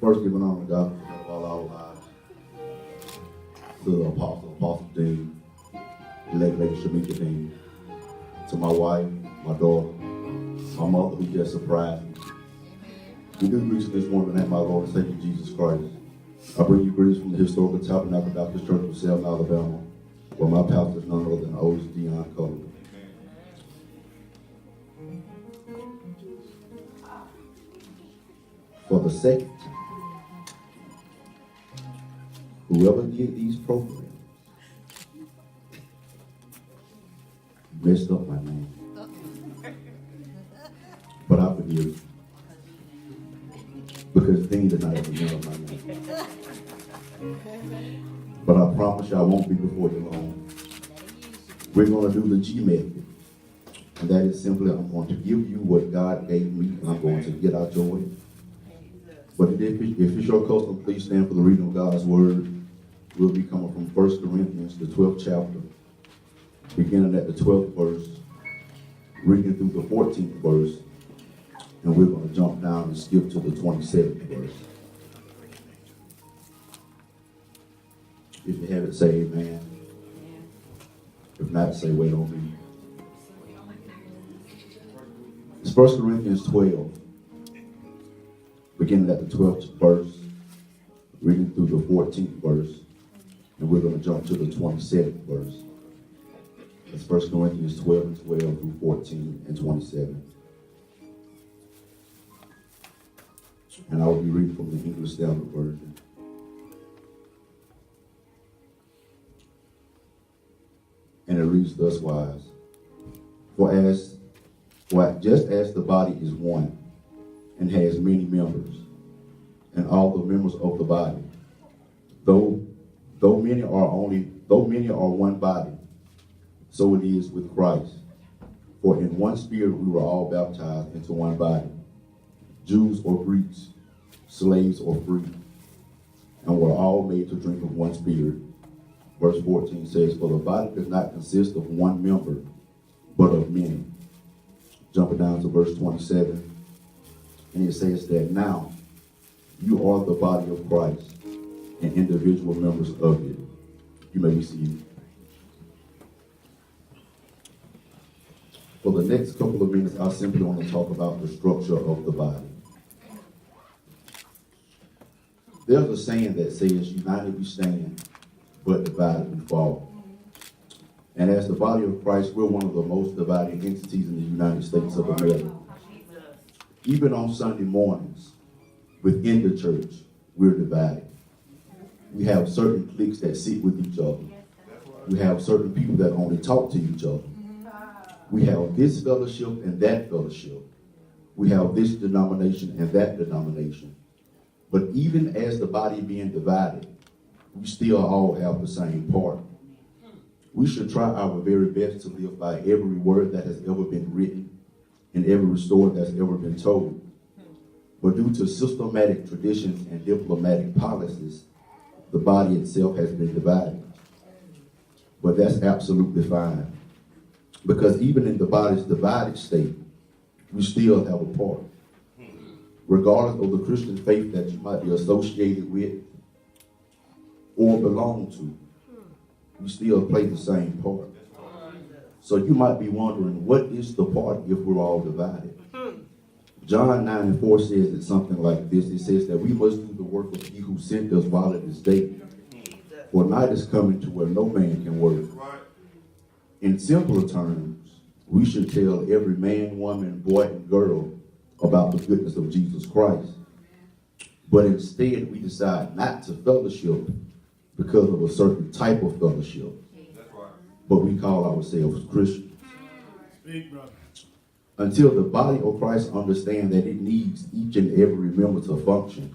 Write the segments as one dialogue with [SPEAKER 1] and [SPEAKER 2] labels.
[SPEAKER 1] First, giving honor to God for all our lives, to the Apostle Dean, elect Lady Shamika Dean, to my wife, my daughter, my mother who just surprised me. We do greet you this morning in the name of my Lord and Savior Jesus Christ. I bring you greetings from the historical Tabernacle Baptist Church of Selma, Alabama, where my pastor is none other than oldest Dion Cole. For the second time, whoever did these programs messed up my name. But I forgive you. Because Dean did not ever remember my name. But I promise you I won't be before you long. We're going to do the G method. And that is simply, I'm going to give you what God gave me, and I'm going to get out your way. But if it's your custom, please stand for the reading of God's word. We'll be coming from 1 Corinthians, the 12th chapter, beginning at the 12th verse, reading through the 14th verse, and we're going to jump down and skip to the 27th verse. If you have it, say amen. If not, say wait on me. It's 1 Corinthians 12, beginning at the 12th verse, reading through the 14th verse, and we're going to jump to the 27th verse. It's 1 Corinthians 12 and 12 through 14 and 27. And I will be reading from the English Standard Version. And it reads thus wise. For just as the body is one and has many members, and all the members of the body, though many are one body, so it is with Christ. For in one spirit we were all baptized into one body, Jews or Greeks, slaves or free, and were all made to drink of one spirit. Verse 14 says, for the body does not consist of one member, but of many. Jumping down to verse 27, and it says that now you are the body of Christ and individual members of it. You may be seated. For the next couple of minutes, I simply want to talk about the structure of the body. There's a saying that says, united we stand, but divided we fall. And as the body of Christ, we're one of the most divided entities in the United States of America. Even on Sunday mornings, within the church, we're divided. We have certain cliques that sit with each other. We have certain people that only talk to each other. We have this fellowship and that fellowship. We have this denomination and that denomination. But even as the body being divided, we still all have the same part. We should try our very best to live by every word that has ever been written and every story that's ever been told. But due to systematic traditions and diplomatic policies, the body itself has been divided. But that's absolutely fine. Because even in the body's divided state, we still have a part. Regardless of the Christian faith that you might be associated with or belong to, we still play the same part. So you might be wondering, what is the part if we're all divided? John 9 and 4 says it something like this. It says that we must do the work of he who sent us while it is day. For night is coming to where no man can work. In simpler terms, we should tell every man, woman, boy, and girl about the goodness of Jesus Christ. But instead, we decide not to fellowship because of a certain type of fellowship. But we call ourselves Christians.
[SPEAKER 2] Speak, brother.
[SPEAKER 1] Until the body of Christ understands that it needs each and every member to function,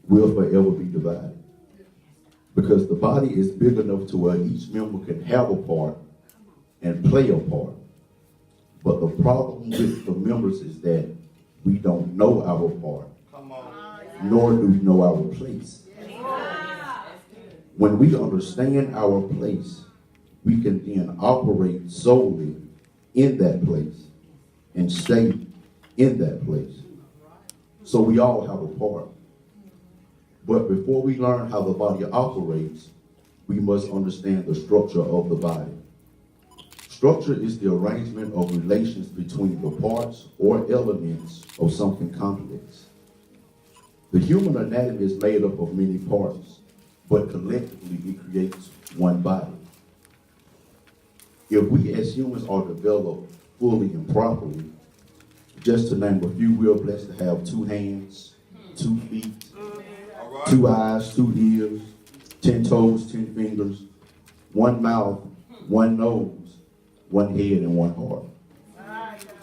[SPEAKER 1] we'll forever be divided. Because the body is big enough to where each member can have a part and play a part. But the problem with the members is that we don't know our part, nor do we know our place. When we understand our place, we can then operate solely in that place and stay in that place. So we all have a part. But before we learn how the body operates, we must understand the structure of the body. Structure is the arrangement of relations between the parts or elements of something complex. The human anatomy is made up of many parts, but collectively it creates one body. If we as humans are developed fully and properly, just to name a few, we are blessed to have 2 hands, 2 feet, 2 eyes, 2 ears, 10 toes, 10 fingers, 1 mouth, 1 nose, 1 head, and 1 heart.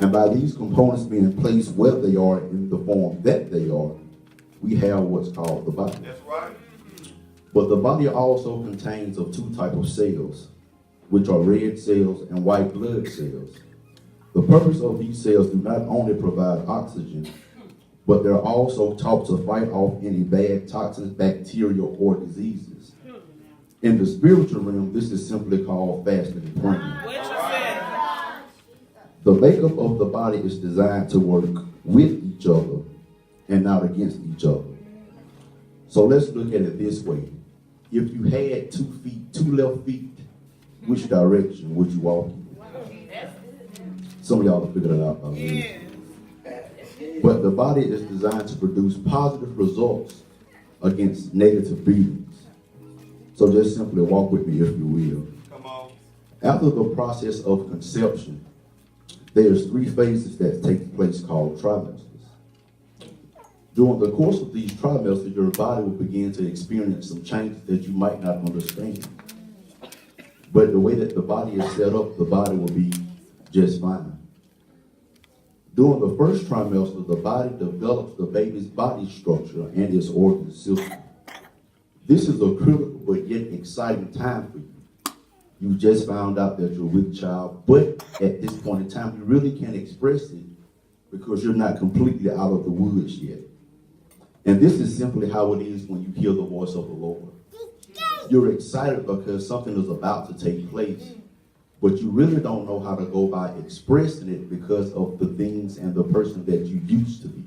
[SPEAKER 1] And by these components being placed where they are in the form that they are, we have what's called the body.
[SPEAKER 2] That's right.
[SPEAKER 1] But the body also contains of 2 types of cells, which are red cells and white blood cells. The purpose of these cells do not only provide oxygen, but they're also taught to fight off any bad toxins, bacteria, or diseases. In the spiritual realm, this is simply called fasting and praying. The makeup of the body is designed to work with each other and not against each other. So let's look at it this way. If you had 2 feet, 2 left feet, which direction would you walk in? Some of y'all have figured it out by now. But the body is designed to produce positive results against negative beatings. So just simply walk with me, if you will.
[SPEAKER 2] Come on.
[SPEAKER 1] After the process of conception, there's 3 phases that take place called trimesters. During the course of these trimesters, your body will begin to experience some changes that you might not understand. But the way that the body is set up, the body will be just fine. During the first trimester, the body develops the baby's body structure and its organ system. This is a critical but yet exciting time for you. You just found out that you're with child, but at this point in time, you really can't express it because you're not completely out of the woods yet. And this is simply how it is when you hear the voice of the Lord. You're excited because something is about to take place, but you really don't know how to go by expressing it because of the things and the person that you used to be.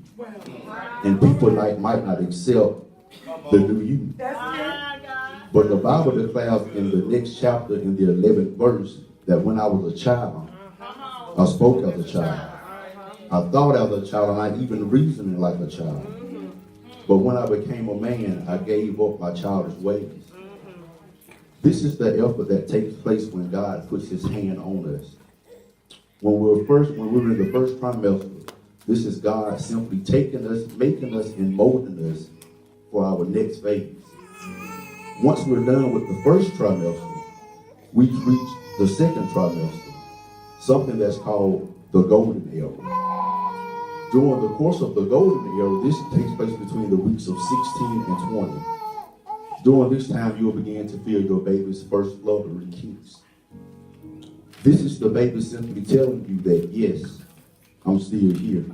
[SPEAKER 1] And people might not accept the new you. But the Bible declares in the next chapter, in the 11th verse, that when I was a child, I spoke as a child. I thought as a child, and I even reasoned like a child. But when I became a man, I gave up my childish ways. This is the effort that takes place when God puts his hand on us. When we're in the first trimester, this is God simply taking us, making us, and molding us for our next phase. Once we're done with the first trimester, we reach the second trimester, something that's called the golden era. During the course of the golden era, this takes place between the weeks of 16 and 20. During this time, you'll begin to feel your baby's first fluttering kicks. This is the baby simply telling you that, yes, I'm still here.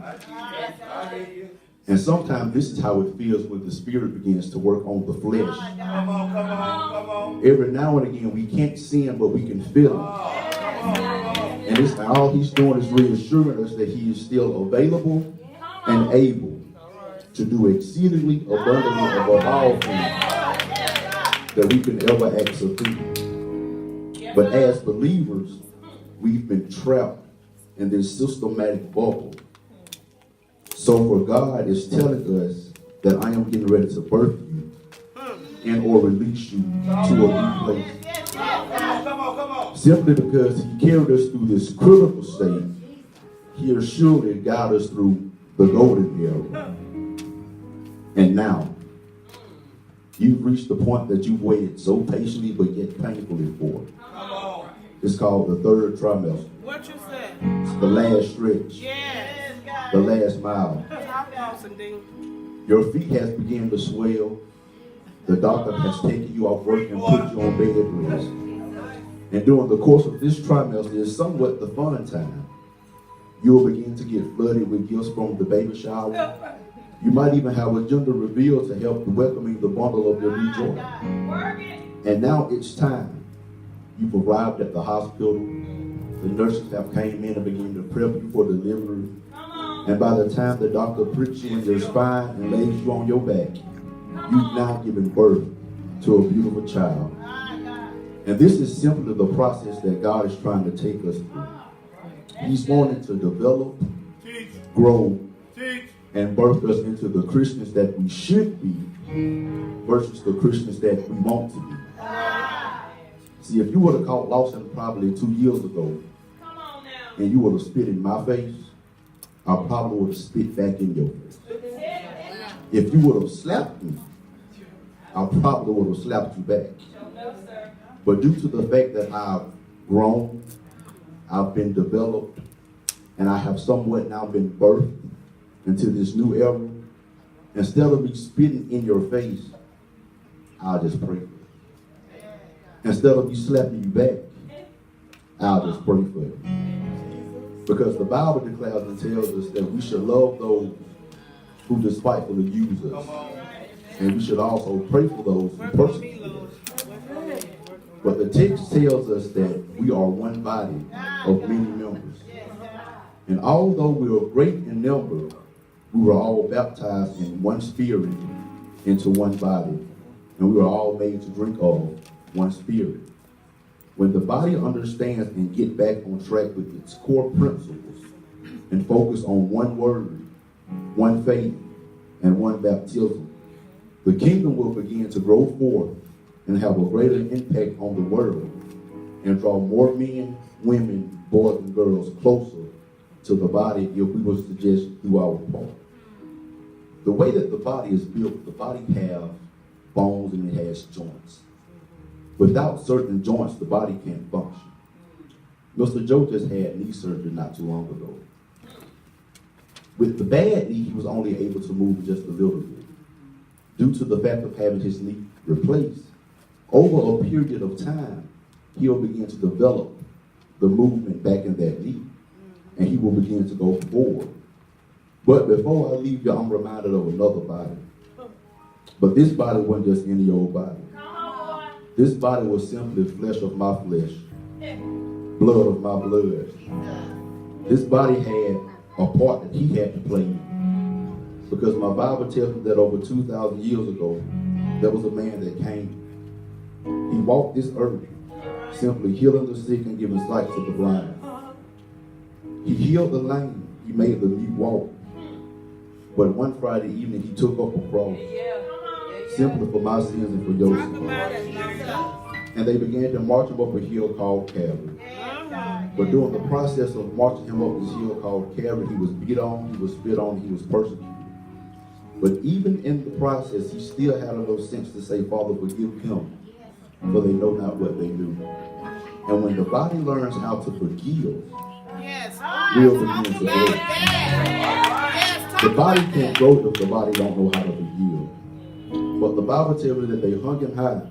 [SPEAKER 1] And sometimes this is how it feels when the spirit begins to work on the flesh.
[SPEAKER 2] Come on.
[SPEAKER 1] Every now and again, we can't see him, but we can feel him. And it's all he's doing is reassuring us that he is still available and able to do exceedingly abundantly above all things that we can ever ask or think. But as believers, we've been trapped in this systematic bubble. So for God is telling us that I am getting ready to birth you and or release you to a new place.
[SPEAKER 2] Come on.
[SPEAKER 1] Simply because he carried us through this critical state, he'll surely guide us through the golden era. And now, you've reached the point that you've waited so patiently but yet painfully for. It's called the third trimester.
[SPEAKER 3] What you said?
[SPEAKER 1] It's the last stretch.
[SPEAKER 3] Yes.
[SPEAKER 1] The last mile.
[SPEAKER 3] Lawson, D.
[SPEAKER 1] Your feet has begun to swell. The doctor has taken you off work and put you on bed rest. And during the course of this trimester is somewhat the fun time. You'll begin to get flooded with gifts from the baby shower. You might even have a gender reveal to help welcoming the bundle of your new joy. And now it's time. You've arrived at the hospital. The nurses have came in and begun to prep you for delivery. And by the time the doctor pricks you in your spine and lays you on your back, you've now given birth to a beautiful child. And this is simply the process that God is trying to take us through. He's wanting to develop, grow, and birth us into the Christians that we should be versus the Christians that we want to be. See, if you would have caught Lawson probably 2 years ago, and you would have spit in my face, I probably would have spit back in your face. If you would have slapped me, I probably would have slapped you back. But due to the fact that I've grown, I've been developed, and I have somewhat now been birthed into this new era, instead of me spitting in your face, I'll just pray for you. Instead of me slapping you back, I'll just pray for you. Because the Bible declares and tells us that we should love those who despitefully use us. And we should also pray for those who persecute us. But the text tells us that we are one body of many members. And although we are great in number, we were all baptized in one spirit into one body. And we were all made to drink of one spirit. When the body understands and get back on track with its core principles and focus on one word, one faith, and one baptism, the kingdom will begin to grow forth and have a greater impact on the world and draw more men, women, boys, and girls closer to the body if we were to just do our part. The way that the body is built, the body has bones and it has joints. Without certain joints, the body can't function. Mr. Joe just had knee surgery not too long ago. With the bad knee, he was only able to move just a little bit. Due to the fact of having his knee replaced, over a period of time, he'll begin to develop the movement back in that knee, and he will begin to go forward. But before I leave you, I'm reminded of another body. But this body wasn't just any old body. This body was simply flesh of my flesh, blood of my blood. This body had a part that he had to play in. Because my Bible tells me that over 2,000 years ago, there was a man that came. He walked this earth, simply healing the sick and giving sight to the blind. He healed the lame. He made the mute walk. But one Friday evening, he took up a cross, simply for my sins and for your sins. And they began to march him up a hill called Calvary. But during the process of marching him up this hill called Calvary, he was beat on, he was spit on, he was persecuted. But even in the process, he still had enough sense to say, Father, forgive him, for they know not what they do. And when the body learns how to forgive, we'll begin to grow. The body can't grow if the body don't know how to forgive. But the Bible tells me that they hung him high,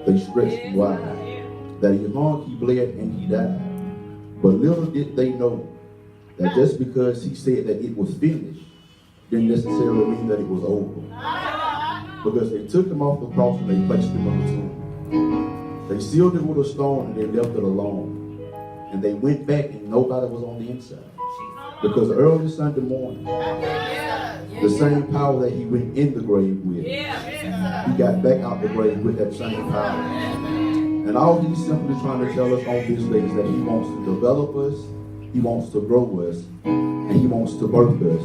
[SPEAKER 1] they stretched him wide. That he hung, he bled, and he died. But little did they know that just because he said that it was finished, didn't necessarily mean that it was over. Because they took him off the cross and they placed him on the tomb. They sealed it with a stone and they left it alone. And they went back and nobody was on the inside. Because early Sunday morning, the same power that he went in the grave with, he got back out the grave with that same power. And all he's simply trying to tell us on this day is that he wants to develop us, he wants to grow us, and he wants to birth us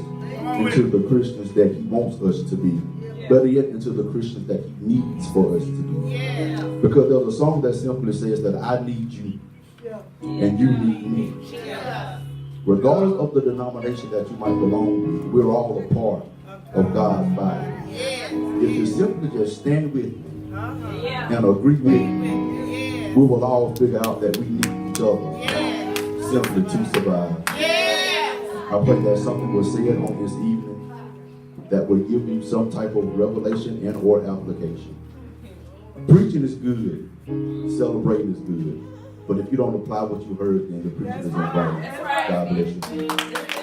[SPEAKER 1] into the Christians that he wants us to be. Better yet, into the Christians that he needs for us to be. Because there's a song that simply says that I need you and you need me. Regardless of the denomination that you might belong to, we're all a part of God's body. If you simply just stand with me and agree with me, we will all figure out that we need each other simply to survive. I pray that something was said on this evening that will give you some type of revelation and or application. Preaching is good. Celebrating is good. But if you don't apply what you heard, then the preaching is invalid. God bless you.